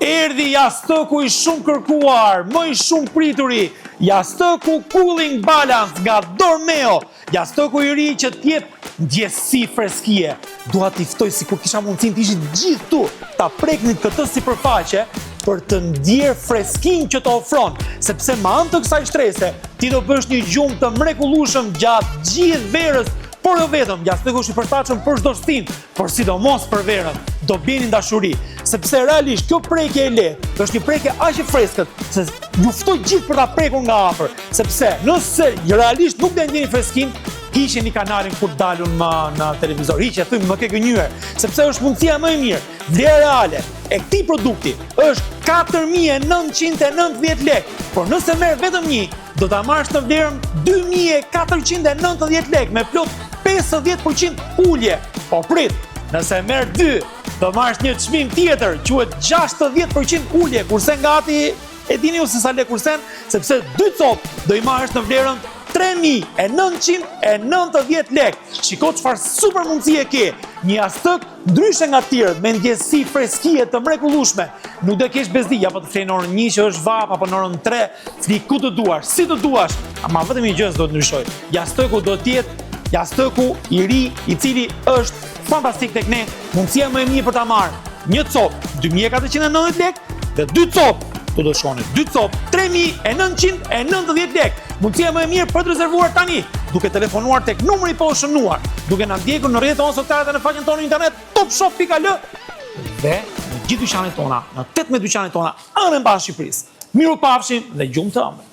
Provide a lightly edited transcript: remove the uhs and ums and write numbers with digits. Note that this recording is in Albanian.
Erdhi jastëku i shumë kërkuar, më i shumë prituri, jastëku Cooling Balance nga Dormeo, jastëku i ri që t'jep ndjesi freskie. Dua t'i ftoj si kur kisha mundësin t'ishit gjithë tu, ta preknit këtë sipërfaqe për të ndjerë freskin që të ofron, sepse ma anë të kësaj shtrese, ti do bësh një gjumë të mrekullueshëm gjatë gjithë verës, por jo vetëm, jastëku është i përshtatshëm për çdo stin, por sidomos për verën, do bini dashuri, sepse realisht kjo prekje e lehtë është një prekje aq e freskët, se ju ftoj gjithë për ta prekur nga afër, sepse nëse realisht nuk do ndjeni freskin, hiqeni kanalin kur dalun në televizor, hiqe, thym, më ke gënjyer, sepse është mundësia më e mirë. Vlera reale e këtij produkti është 4.990 lekë, por nëse merr vetëm një, do ta marrësh të vlerën 2.490 lekë me plot 50% ulje. Po prit, nëse merr 2, do marrësh një çmim tjetër, quhet 60% ulje, kurse gati e dini ju se sa lekë kursen, sepse 2 copë do i marrësh në vlerën 3.990 lekë. Shiko çfarë super mundësi e ke. Një jastëk ndryshe nga tjerët, me ndjesi freskie të mrekullueshme. Nuk do kesh bezdi, apo të flej në orën 1 që është vap, apo në orën 3, fli ku të duash, si të duash, ama vetëm një gjë do të ndryshoj. Jastëku do të jetë jastëku i ri, i cili është fantastik tek ne, mundësia më e mirë për ta marrë. Një copë 2.490 lekë dhe 2 copë, tu do shkoni 2 copë 3.990 lekë. Mundësia më e mirë për të rezervuar tani, duke telefonuar tek numri i poshënuar, duke na ndjekur në rrjetet tona sociale dhe në faqen tonë internet topshop.al dhe në gjithë dyqanet tona, në 18 dyqanet tona anë mbar Shqipërisë. Miru pafshim dhe gjumë të ëmbël.